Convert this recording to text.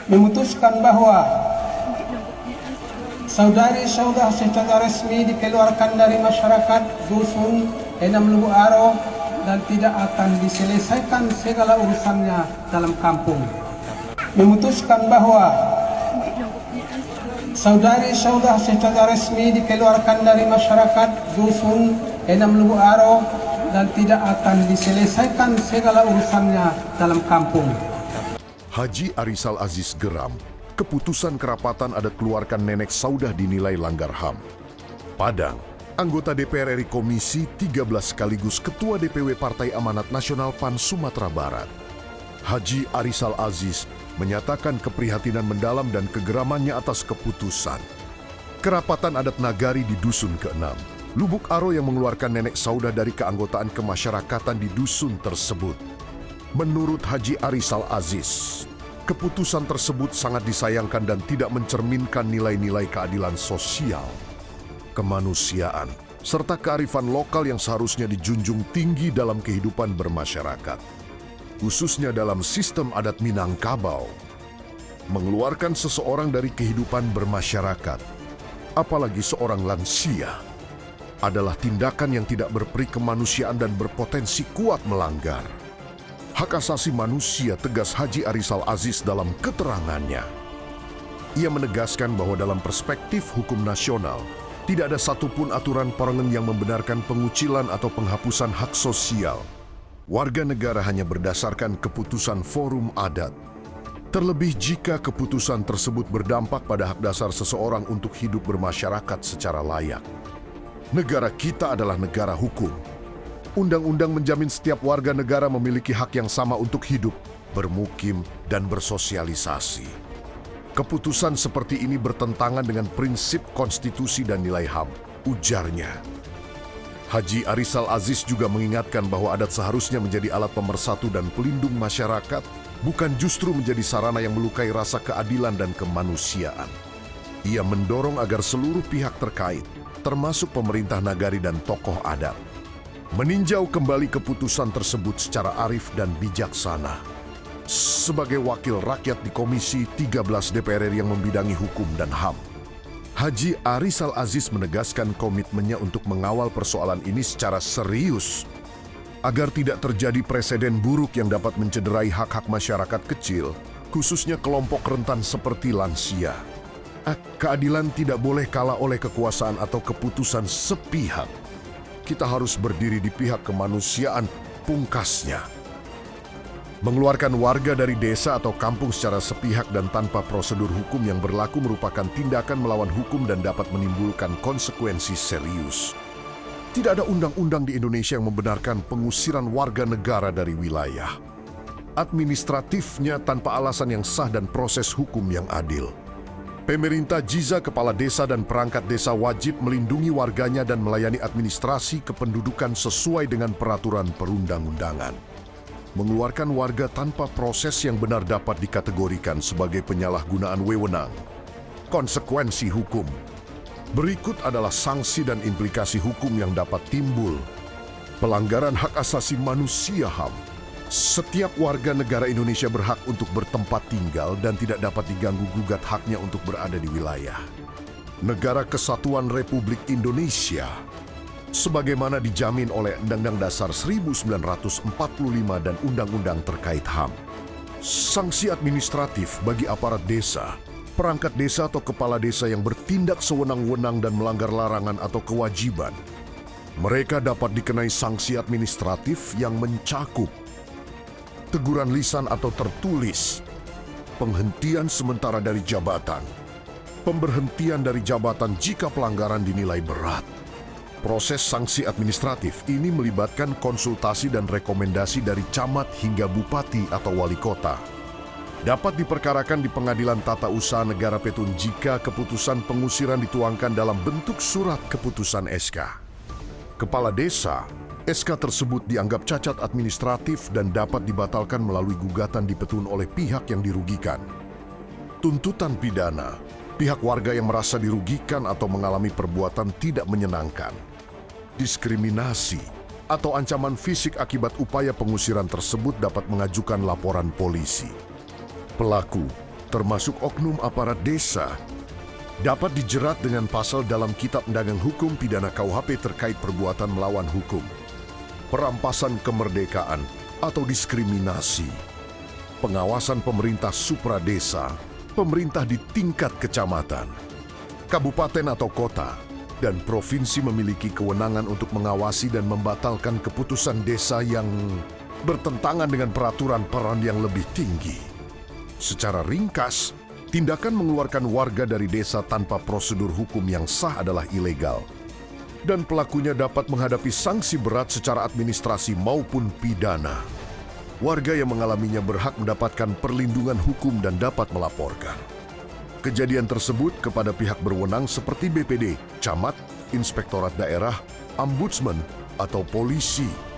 memutuskan bahwa saudari-saudara secara resmi dikeluarkan dari masyarakat dusun Enam Lubu Aro dan tidak akan diselesaikan segala urusannya dalam kampung. Memutuskan bahwa saudari-saudara secara resmi dikeluarkan dari masyarakat dusun Enam Lubu Aro dan tidak akan diselesaikan segala urusannya dalam kampung. Haji Arisal Aziz geram. Keputusan kerapatan adat keluarkan nenek Saudah dinilai langgar HAM. Padang, anggota DPR RI Komisi 13 sekaligus Ketua DPW Partai Amanat Nasional PAN Sumatera Barat. Haji Arisal Aziz menyatakan keprihatinan mendalam dan kegeramannya atas keputusan kerapatan adat Nagari di Dusun ke-6, Lubuk Aro yang mengeluarkan nenek Saudah dari keanggotaan kemasyarakatan di dusun tersebut. Menurut Haji Arisal Aziz, keputusan tersebut sangat disayangkan dan tidak mencerminkan nilai-nilai keadilan sosial, kemanusiaan, serta kearifan lokal yang seharusnya dijunjung tinggi dalam kehidupan bermasyarakat, khususnya dalam sistem adat Minangkabau. Mengeluarkan seseorang dari kehidupan bermasyarakat, apalagi seorang lansia, adalah tindakan yang tidak berperi kemanusiaan dan berpotensi kuat melanggar hak asasi manusia, tegas Haji Arisal Aziz dalam keterangannya. Ia menegaskan bahwa dalam perspektif hukum nasional, tidak ada satupun aturan perengen yang membenarkan pengucilan atau penghapusan hak sosial warga negara hanya berdasarkan keputusan forum adat. Terlebih jika keputusan tersebut berdampak pada hak dasar seseorang untuk hidup bermasyarakat secara layak. Negara kita adalah negara hukum. Undang-undang menjamin setiap warga negara memiliki hak yang sama untuk hidup, bermukim, dan bersosialisasi. Keputusan seperti ini bertentangan dengan prinsip konstitusi dan nilai HAM, ujarnya. Haji Arisal Aziz juga mengingatkan bahwa adat seharusnya menjadi alat pemersatu dan pelindung masyarakat, bukan justru menjadi sarana yang melukai rasa keadilan dan kemanusiaan. Ia mendorong agar seluruh pihak terkait, termasuk pemerintah nagari dan tokoh adat, meninjau kembali keputusan tersebut secara arif dan bijaksana. Sebagai wakil rakyat di Komisi 13 DPR RI yang membidangi hukum dan HAM, Haji Arisal Aziz menegaskan komitmennya untuk mengawal persoalan ini secara serius, agar tidak terjadi presiden buruk yang dapat mencederai hak-hak masyarakat kecil, khususnya kelompok rentan seperti lansia. Keadilan tidak boleh kalah oleh kekuasaan atau keputusan sepihak. Kita harus berdiri di pihak kemanusiaan, pungkasnya. Mengeluarkan warga dari desa atau kampung secara sepihak dan tanpa prosedur hukum yang berlaku merupakan tindakan melawan hukum dan dapat menimbulkan konsekuensi serius. Tidak ada undang-undang di Indonesia yang membenarkan pengusiran warga negara dari wilayah administratifnya tanpa alasan yang sah dan proses hukum yang adil. Pemerintah Jiza, kepala desa dan perangkat desa wajib melindungi warganya dan melayani administrasi kependudukan sesuai dengan peraturan perundang-undangan. Mengeluarkan warga tanpa proses yang benar dapat dikategorikan sebagai penyalahgunaan wewenang. Konsekuensi hukum. Berikut adalah sanksi dan implikasi hukum yang dapat timbul. Pelanggaran hak asasi manusia HAM. Setiap warga negara Indonesia berhak untuk bertempat tinggal dan tidak dapat diganggu-gugat haknya untuk berada di wilayah Negara Kesatuan Republik Indonesia, sebagaimana dijamin oleh Undang-Undang Dasar 1945 dan undang-undang terkait HAM. Sanksi administratif bagi aparat desa, perangkat desa atau kepala desa yang bertindak sewenang-wenang dan melanggar larangan atau kewajiban. Mereka dapat dikenai sanksi administratif yang mencakup teguran lisan atau tertulis, penghentian sementara dari jabatan, pemberhentian dari jabatan jika pelanggaran dinilai berat. Proses sanksi administratif ini melibatkan konsultasi dan rekomendasi dari camat hingga bupati atau wali kota. Dapat diperkarakan di Pengadilan Tata Usaha Negara Petun jika keputusan pengusiran dituangkan dalam bentuk surat keputusan SK. Kepala desa, SK tersebut dianggap cacat administratif dan dapat dibatalkan melalui gugatan di Petun oleh pihak yang dirugikan. Tuntutan pidana, pihak warga yang merasa dirugikan atau mengalami perbuatan tidak menyenangkan. Diskriminasi atau ancaman fisik akibat upaya pengusiran tersebut dapat mengajukan laporan polisi. Pelaku termasuk oknum aparat desa, dapat dijerat dengan pasal dalam Kitab Dagang Hukum Pidana KUHP terkait perbuatan melawan hukum, perampasan kemerdekaan atau diskriminasi, pengawasan pemerintah supradesa, pemerintah di tingkat kecamatan, kabupaten atau kota, dan provinsi memiliki kewenangan untuk mengawasi dan membatalkan keputusan desa yang bertentangan dengan peraturan peran yang lebih tinggi. Secara ringkas, tindakan mengeluarkan warga dari desa tanpa prosedur hukum yang sah adalah ilegal, dan pelakunya dapat menghadapi sanksi berat secara administrasi maupun pidana. Warga yang mengalaminya berhak mendapatkan perlindungan hukum dan dapat melaporkan kejadian tersebut kepada pihak berwenang seperti BPD, camat, inspektorat daerah, ombudsman, atau polisi.